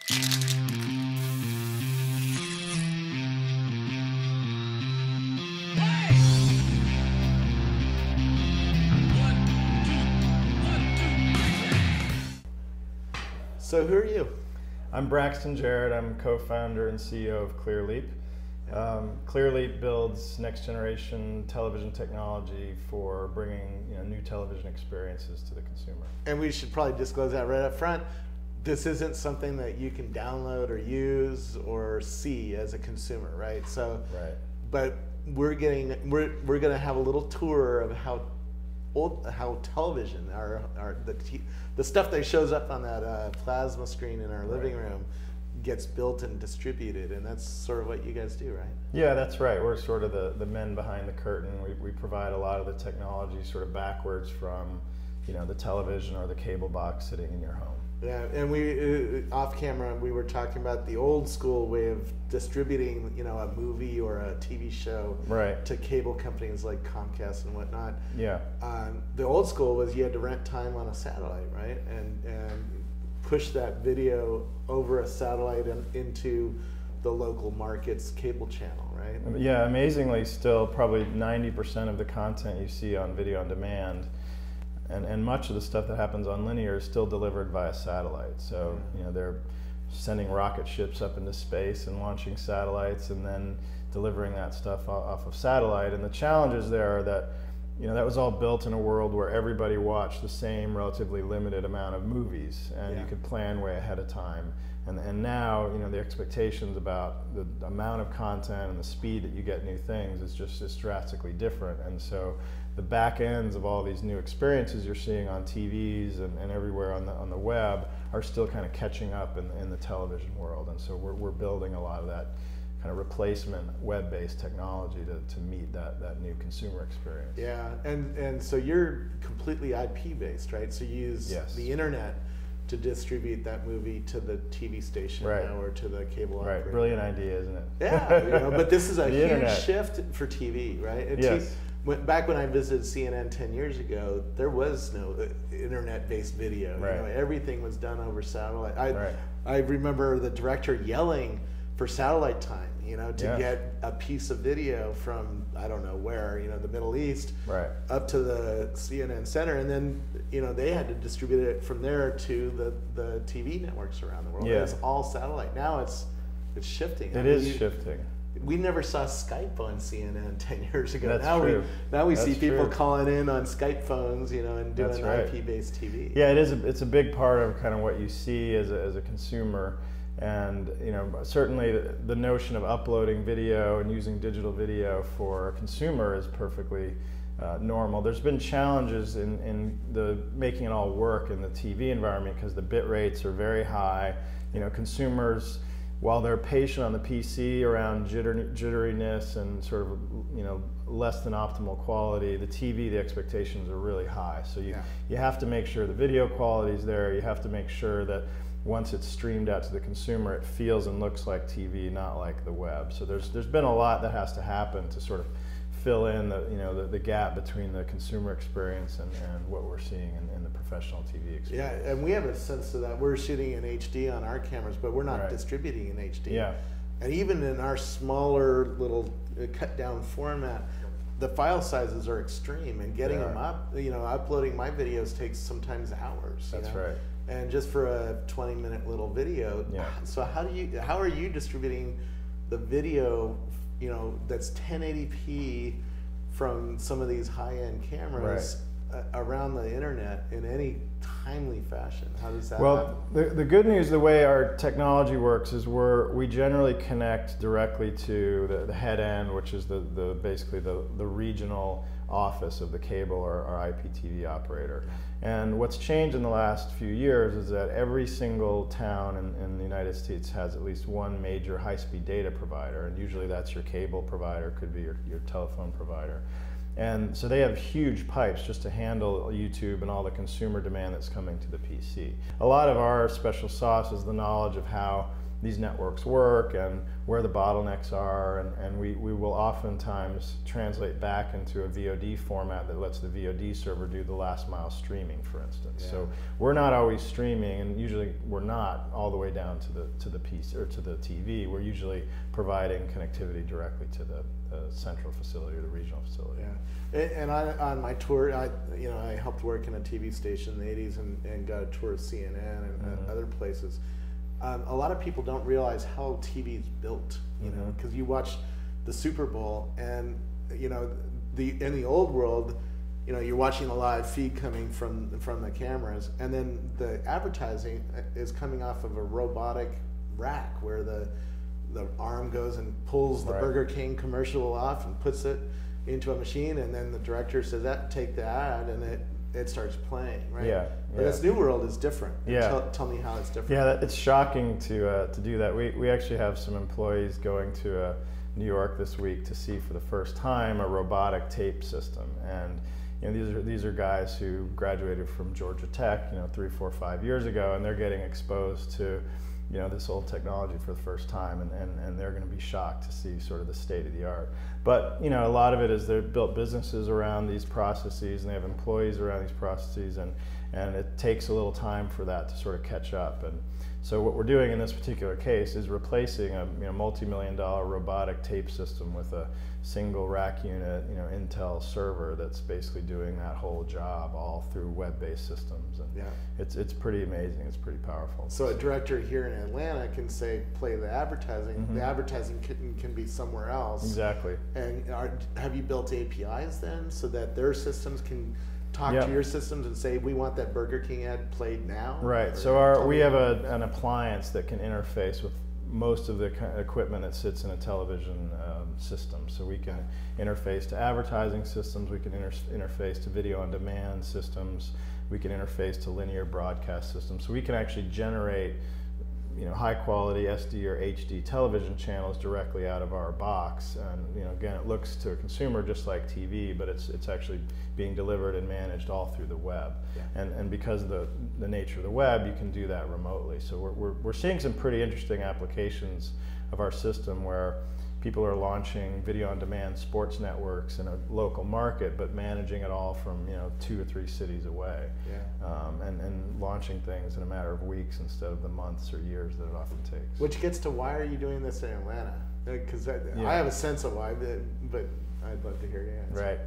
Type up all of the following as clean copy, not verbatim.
So who are you? I'm Braxton Jarratt. I'm co-founder and CEO of Clearleap. Clearleap builds next-generation television technology for bringing new television experiences to the consumer. And we should probably disclose that right up front. This isn't something that you can download or use or see as a consumer, right? So, right. But we're going to have a little tour of how television, the stuff that shows up on that plasma screen in our living room gets built and distributed, and that's sort of what you guys do, right? Yeah, that's right. We're sort of the men behind the curtain. We provide a lot of the technology sort of backwards from the television or the cable box sitting in your home. Yeah, and we off camera we were talking about the old school way of distributing, a movie or a TV show to cable companies like Comcast and whatnot. Yeah. The old school was you had to rent time on a satellite, right, and push that video over a satellite and into the local market's cable channel, right? Yeah, amazingly, still probably 90% of the content you see on video on demand. And much of the stuff that happens on linear is still delivered via satellite. So they're sending rocket ships up into space and launching satellites and then delivering that stuff off of satellite. And the challenges there are that that was all built in a world where everybody watched the same relatively limited amount of movies, and you could plan way ahead of time. And now the expectations about the amount of content and the speed that you get new things is just drastically different. And so the back ends of all these new experiences you're seeing on TVs and everywhere on the web are still kind of catching up in the television world. And so we're building a lot of that kind of replacement web-based technology to meet that new consumer experience. Yeah, and so you're completely IP-based, right? So you use the internet to distribute that movie to the TV station or to the cable operator. Right, brilliant idea, isn't it? Yeah, but this is a huge internet. Shift for TV, right? And yes. Back when I visited CNN 10 years ago, there was no internet-based video. Right. Everything was done over satellite. I remember the director yelling for satellite time, to get a piece of video from, I don't know where, the Middle East, up to the CNN center, and then, they had to distribute it from there to the TV networks around the world. Yeah. It's all satellite. Now it's shifting. It is shifting. We never saw Skype on CNN 10 years ago. That's now true. Now we That's see people true. calling in on Skype phones, and doing IP-based TV. Yeah, it is. It's a big part of kind of what you see as a consumer. And certainly the notion of uploading video and using digital video for a consumer is perfectly normal. There's been challenges in the making it all work in the TV environment because the bit rates are very high. Consumers, while they're patient on the PC around jitteriness and sort of less than optimal quality, the TV, the expectations are really high. So you have to make sure the video quality is there. You have to make sure that once it's streamed out to the consumer, it feels and looks like TV, not like the web. So there's been a lot that has to happen to sort of fill in the gap between the consumer experience and what we're seeing in the professional TV experience. Yeah, and we have a sense of that. We're shooting in HD on our cameras, but we're not distributing in HD. Yeah. And even in our smaller little cut down format, the file sizes are extreme, and getting them up, uploading my videos takes sometimes hours. That's right. And just for a 20-minute little video. So how are you distributing the video, that's 1080p from some of these high-end cameras around the internet in any timely fashion? How does that happen? Well, the good news, the way our technology works is we generally connect directly to the head end, which is basically the regional office of the cable or IPTV operator. And what's changed in the last few years is that every single town in the United States has at least one major high-speed data provider, and usually that's your cable provider, could be your telephone provider. And so they have huge pipes just to handle YouTube and all the consumer demand that's coming to the PC. A lot of our special sauce is the knowledge of how these networks work and where the bottlenecks are, and we will oftentimes translate back into a VOD format that lets the VOD server do the last mile streaming, for instance. Yeah. So we're not always streaming, and usually we're not all the way down to the PC or to the TV. We're usually providing connectivity directly to the central facility or the regional facility. Yeah, and on my tour, I helped work in a TV station in the '80s and got a tour of CNN and other places. A lot of people don't realize how TV is built, you know, because you watch the Super Bowl and, you know, in the old world, you know, you're watching a live feed coming from the cameras, and then the advertising is coming off of a robotic rack where the arm goes and pulls the Burger King commercial off and puts it into a machine, and then the director says, take the ad, and it starts playing, right? Yeah. But this new world is different. Yeah. Tell me how it's different. Yeah, it's shocking to do that. We actually have some employees going to New York this week to see for the first time a robotic tape system, and you know, these are guys who graduated from Georgia Tech, you know, 3, 4, 5 years ago, and they're getting exposed to, you know, this old technology for the first time, and they're going to be shocked to see sort of the state of the art. But you know, a lot of it is they've built businesses around these processes, and they have employees around these processes, and it takes a little time for that to sort of catch up. And so what we're doing in this particular case is replacing a multi-million-dollar robotic tape system with a single rack unit, you know, Intel server that's basically doing that whole job all through web-based systems. And it's pretty amazing. It's pretty powerful. So a director here in Atlanta can say, play the advertising. The advertising can be somewhere else. Exactly. And have you built APIs then so that their systems can talk to your systems and say, we want that Burger King ad played now? Right. So we have an appliance that can interface with most of the equipment that sits in a television system. So we can interface to advertising systems, we can interface to video on demand systems, we can interface to linear broadcast systems. So we can actually generate, you know, high quality SD or HD television channels directly out of our box. And you know, again, it looks to a consumer just like TV, but it's actually being delivered and managed all through the web. And because of the nature of the web, you can do that remotely. So we're seeing some pretty interesting applications of our system where people are launching video on demand sports networks in a local market, but managing it all from, you know, 2 or 3 cities away, and launching things in a matter of weeks instead of the months or years that it often takes. Which gets to, why are you doing this in Atlanta? Because I have a sense of why, but I'd love to hear your answer. Right.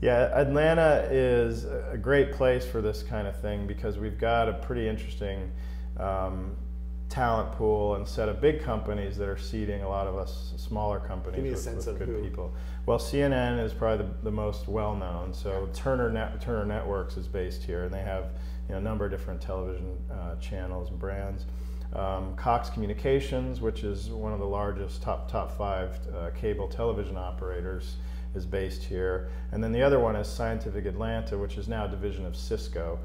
Yeah, Atlanta is a great place for this kind of thing because we've got a pretty interesting talent pool and set of big companies that are seeding a lot of us smaller companies. Give me a sense of good people. Well, CNN is probably the most well-known. So Turner Networks is based here, and they have, you know, a number of different television channels and brands. Cox Communications, which is one of the largest top 5 cable television operators, is based here. And then the other one is Scientific Atlanta, which is now a division of Cisco.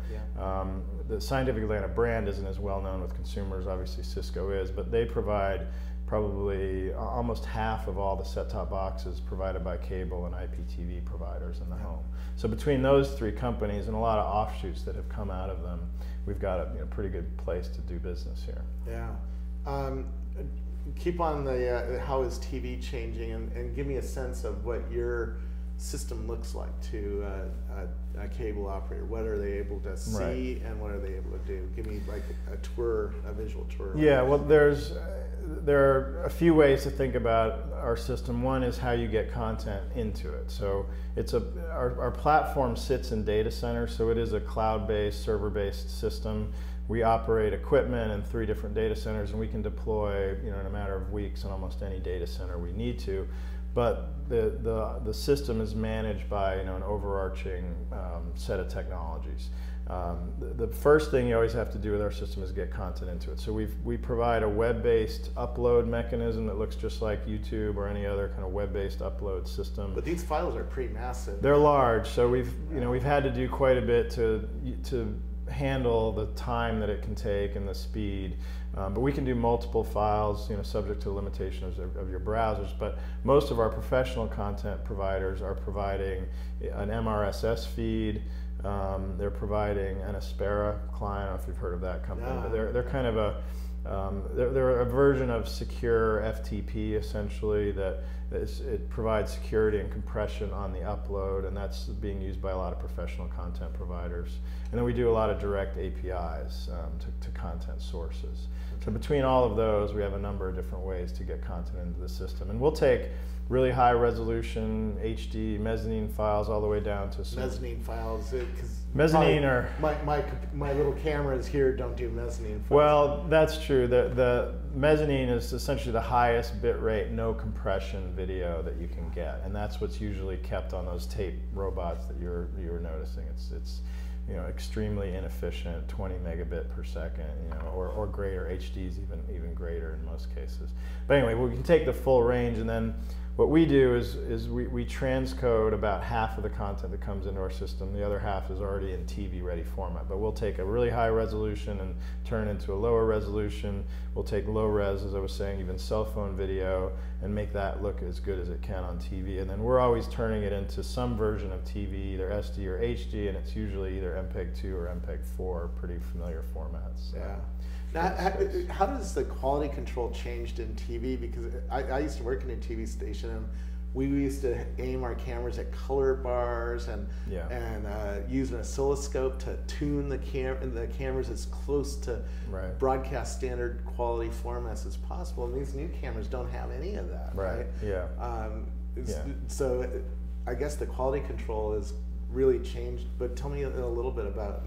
The Scientific Atlanta brand isn't as well known with consumers, obviously Cisco is, but they provide probably almost half of all the set-top boxes provided by cable and IPTV providers in the home. So between those 3 companies and a lot of offshoots that have come out of them, we've got a pretty good place to do business here. Yeah. Keep on the how is TV changing, and give me a sense of what your system looks like to a cable operator. What are they able to see, and what are they able to do? Give me like a visual tour. Yeah, well, there are a few ways to think about our system. One is how you get content into it. So our platform sits in data centers, so it is a cloud-based, server-based system. We operate equipment in 3 different data centers, and we can deploy, you know, in a matter of weeks in almost any data center we need to. But the system is managed by, you know, an overarching set of technologies. The first thing you always have to do with our system is get content into it. So we provide a web-based upload mechanism that looks just like YouTube or any other kind of web-based upload system. But these files are pretty massive. They're large, so we've had to do quite a bit to handle the time that it can take and the speed. But we can do multiple files, you know, subject to the limitations of your browsers. But most of our professional content providers are providing an MRSS feed. They're providing an Aspera client. I don't know if you've heard of that company, but they're kind of They're a version of secure FTP, essentially, that it provides security and compression on the upload, and that's being used by a lot of professional content providers. And then we do a lot of direct APIs to content sources. So between all of those, we have a number of different ways to get content into the system. And we'll take really high resolution HD mezzanine files all the way down to some mezzanine files. Mezzanine are my little cameras here don't do mezzanine files. Well, that's true. The mezzanine is essentially the highest bit rate, no compression video that you can get, and that's what's usually kept on those tape robots that you were noticing. It's extremely inefficient, 20 megabit per second, or greater. HD's even greater in most cases. But anyway, we can take the full range, and then what we do is we transcode about half of the content that comes into our system. The other half is already in TV-ready format. But we'll take a really high resolution and turn it into a lower resolution. We'll take low res, as I was saying, even cell phone video, and make that look as good as it can on TV. And then we're always turning it into some version of TV, either SD or HD, and it's usually either MPEG-2 or MPEG-4, pretty familiar formats. Yeah. Now, how does the quality control changed in TV? Because I used to work in a TV station, and we used to aim our cameras at color bars and use an oscilloscope to tune the cameras as close to broadcast standard quality formats as possible. And these new cameras don't have any of that, right? Yeah. So I guess the quality control has really changed. But tell me a little bit about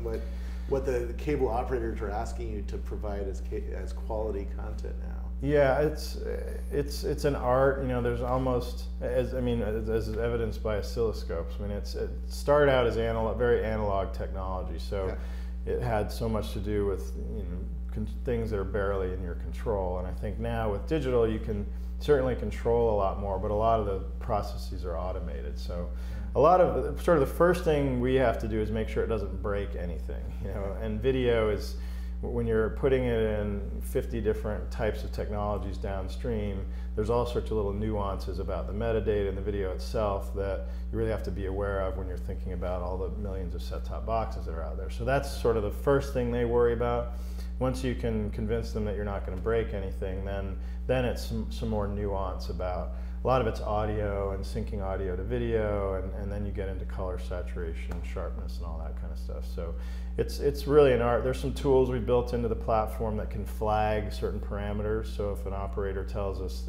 what the cable operators are asking you to provide as quality content now. Yeah, it's an art. There's almost as evidenced by oscilloscopes. I mean, it started out as very analog technology, so it had so much to do with things that are barely in your control. And I think now with digital, you can certainly control a lot more, but a lot of the processes are automated. So a lot of the first thing we have to do is make sure it doesn't break anything, and video is, when you're putting it in 50 different types of technologies downstream, there's all sorts of little nuances about the metadata in the video itself that you really have to be aware of when you're thinking about all the millions of set-top boxes that are out there. So that's sort of the first thing they worry about. Once you can convince them that you're not going to break anything, then it's some more nuance about, a lot of it's audio and syncing audio to video, and then you get into color saturation, sharpness, and all that kind of stuff. So it's really an art. There's some tools we built into the platform that can flag certain parameters. So if an operator tells us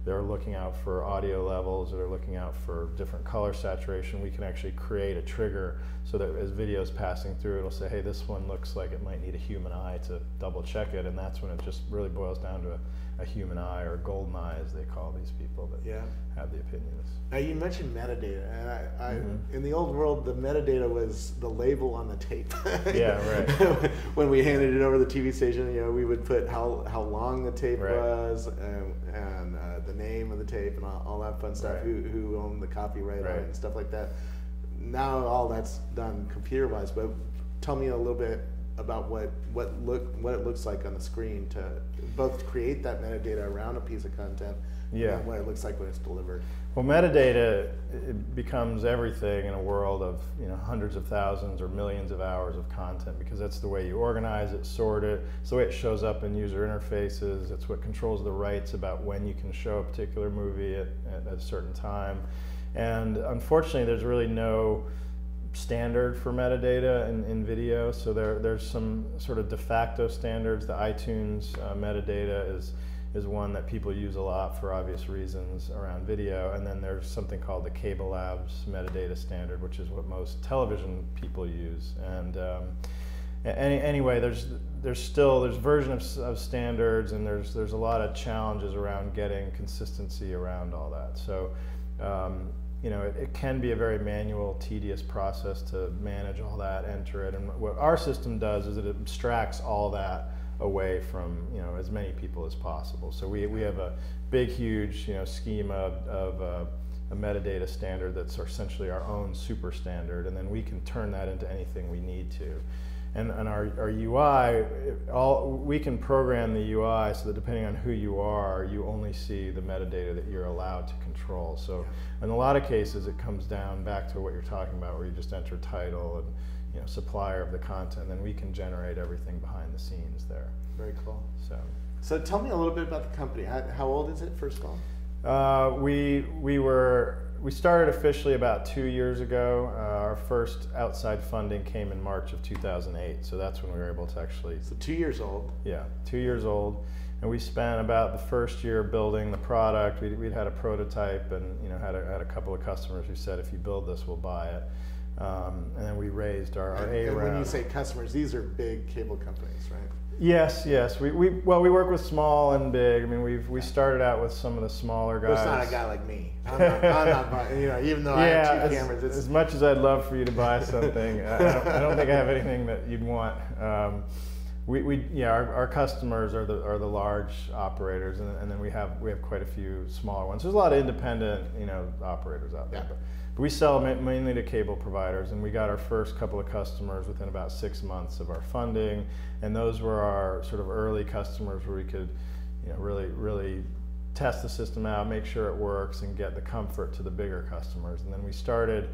they're looking out for audio levels, or they're looking out for different color saturation, we can actually create a trigger so that as video's passing through, it'll say, hey, this one looks like it might need a human eye to double check it, and that's when it just really boils down to a human eye, or a golden eye, as they call these people that have the opinions. Now, you mentioned metadata, and in the old world, the metadata was the label on the tape. Yeah, right. When we handed it over to the TV station, we would put how long the tape was, and the name of the tape, and all that fun stuff, who owned the copyright on it and stuff like that. Now all that's done computer-wise, but tell me a little bit about what it looks like on the screen to both create that metadata around a piece of content, and what it looks like when it's delivered. Well, metadata, it becomes everything in a world of hundreds of thousands or millions of hours of content, because that's the way you organize it, sort it. It's the way it shows up in user interfaces. It's what controls the rights about when you can show a particular movie at a certain time. And unfortunately, there's really no standard for metadata in video. So there's some sort of de facto standards. The iTunes metadata is one that people use a lot for obvious reasons around video. And then there's something called the Cable Labs metadata standard, which is what most television people use. And anyway, there's versions of standards, and there's a lot of challenges around getting consistency around all that. So it can be a very manual, tedious process to manage all that, enter it. And what our system does is it abstracts all that away from as many people as possible. So we have a big, huge schema of a metadata standard that's essentially our own super standard, and then we can turn that into anything we need to. And our UI, we can program the UI so that depending on who you are, you only see the metadata that you're allowed to control. So in a lot of cases, it comes down back to what you're talking about, where you just enter title and supplier of the content, then we can generate everything behind the scenes there. Very cool. So tell me a little bit about the company. How old is it, first of all? We started officially about 2 years ago. Our first outside funding came in March of 2008, so that's when we were able to actually. So 2 years old. Yeah, 2 years old, and we spent about the first year building the product. We'd had a prototype, and had a couple of customers who said, if you build this, we'll buy it. And then we raised our A round. And when you say customers, these are big cable companies, right? Yes. We work with small and big. I mean, we started out with some of the smaller guys. But it's not a guy like me. I'm not buying, even though I have 2 cameras. As much as I'd love for you to buy something, I don't think I have anything that you'd want. Our customers are the large operators, and then we have quite a few smaller ones. There's a lot of independent operators out there, but we sell mainly to cable providers, and we got our first couple of customers within about 6 months of our funding, and those were our sort of early customers where we could really test the system out, make sure it works, and get the comfort to the bigger customers. And then we started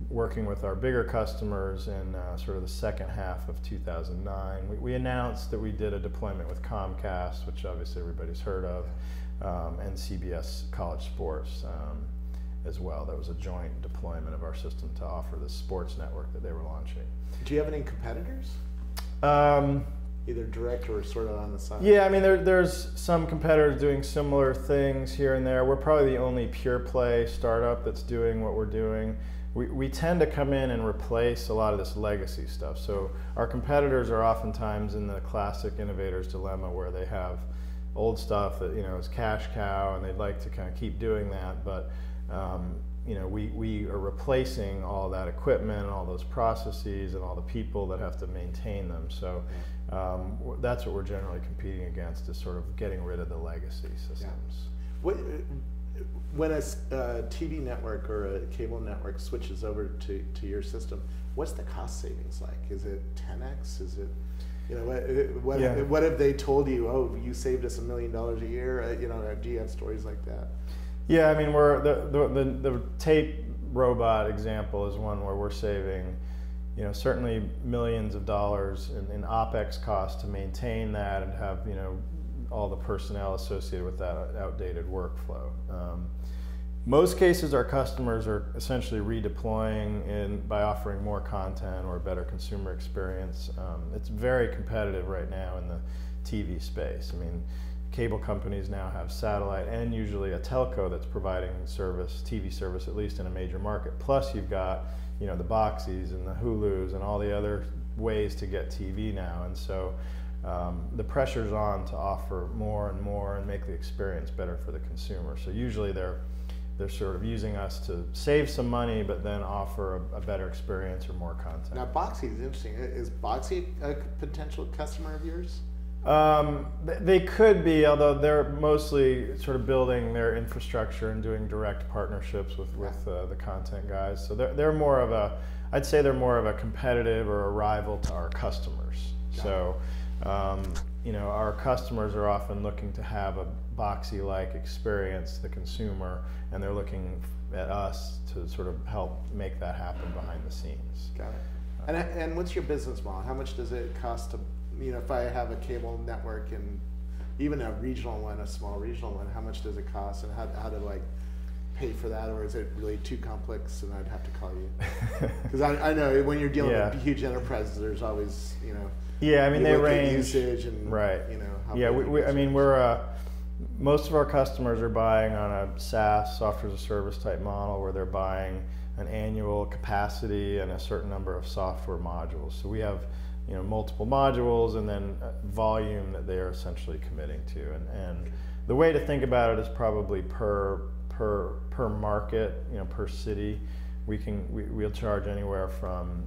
working with our bigger customers in sort of the second half of 2009. We announced that we did a deployment with Comcast, which obviously everybody's heard of, and CBS College Sports as well. That was a joint deployment of our system to offer the sports network that they were launching. Do you have any competitors? Either direct or sort of on the side? Yeah, I mean, there's some competitors doing similar things here and there. We're probably the only pure play startup that's doing what we're doing. We tend to come in and replace a lot of this legacy stuff. So our competitors are oftentimes in the classic innovator's dilemma, where they have old stuff that is cash cow, and they'd like to kind of keep doing that, but we are replacing all that equipment and all those processes and all the people that have to maintain them. So that's what we're generally competing against, is sort of getting rid of the legacy systems. Yeah. When a TV network or a cable network switches over to your system, what's the cost savings like? Is it 10x? Is it, what have they told you? Oh, you saved us $1 million a year. Do you have stories like that? Yeah, I mean, the tape robot example is one where we're saving, certainly millions of dollars in OpEx costs to maintain that and have, all the personnel associated with that outdated workflow. Most cases, our customers are essentially redeploying by offering more content or a better consumer experience. It's very competitive right now in the TV space. I mean, cable companies now have satellite and usually a telco that's providing TV service, at least in a major market. Plus you've got, the Boxies and the Hulus and all the other ways to get TV now. And so the pressure's on to offer more and more and make the experience better for the consumer. So usually they're sort of using us to save some money, but then offer a better experience or more content. Now Boxy is interesting. Is Boxy a potential customer of yours? They could be, although they're mostly sort of building their infrastructure and doing direct partnerships with the content guys. So they're more of I'd say they're more of a competitive or a rival to our customers. So, our customers are often looking to have a Boxy-like experience to the consumer, and they're looking at us to sort of help make that happen behind the scenes. Got it. And what's your business model? How much does it cost to, if I have a cable network and even a regional one, a small regional one, how much does it cost, and how to pay for that, or is it really too complex and I'd have to call you? Because I know when you're dealing with huge enterprises, there's always, Yeah, I mean, they range. Usage and, right. How we're most of our customers are buying on a SaaS, software as a service type model, where they're buying an annual capacity and a certain number of software modules. So we have, multiple modules and then volume that they are essentially committing to. And the way to think about it is probably per market, per city. We'll charge anywhere from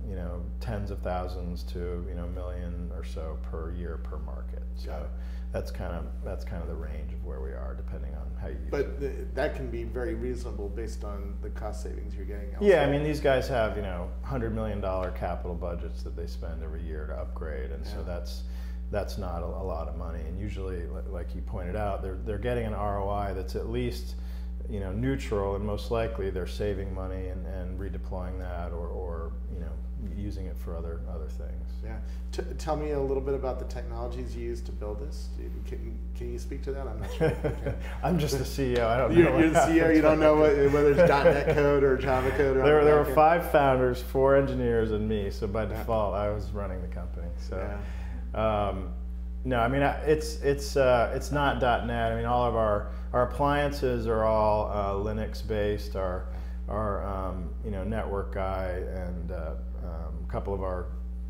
tens of thousands to $1 million or so per year per market. So that's kind of the range of where we are, depending on how you use it. But that can be very reasonable based on the cost savings you're getting elsewhere. Yeah, I mean, these guys have $100 million capital budgets that they spend every year to upgrade, and so that's not a lot of money. And usually, like you pointed out, they're getting an ROI that's at least neutral, and most likely they're saving money and redeploying that or using it for other things. Yeah. Tell me a little bit about the technologies you used to build this. Can you speak to that? I'm not sure. I'm just the CEO. I don't know. You're the CEO. You don't know whether it's .NET code or Java code. Or there were 5 founders, 4 engineers, and me. So by default, I was running the company. So. Yeah. No, I mean it's not .NET. I mean all of our appliances are all Linux based. Our network guy and a couple of our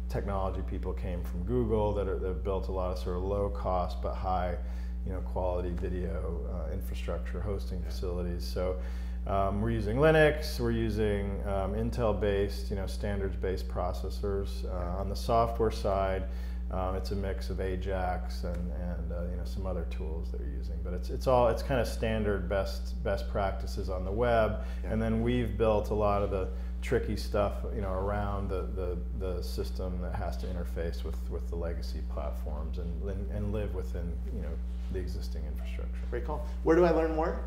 technology people came from Google that built a lot of sort of low cost but high quality video infrastructure hosting facilities. So we're using Linux. We're using Intel based standards based processors. On the software side. It's a mix of Ajax and some other tools that we're using, but it's kind of standard best practices on the web, and then we've built a lot of the tricky stuff around the system that has to interface with the legacy platforms and live within the existing infrastructure. Great call. Where do I learn more?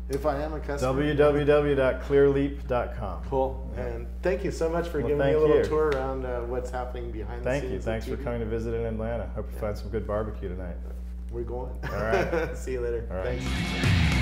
If I am a customer? www.clearleap.com. Cool. Yeah. And thank you so much for giving me a little tour around what's happening behind the scenes. Thank you. Thanks for coming to visit in Atlanta. Hope you find some good barbecue tonight. We're going. All right. See you later. All right. Thanks.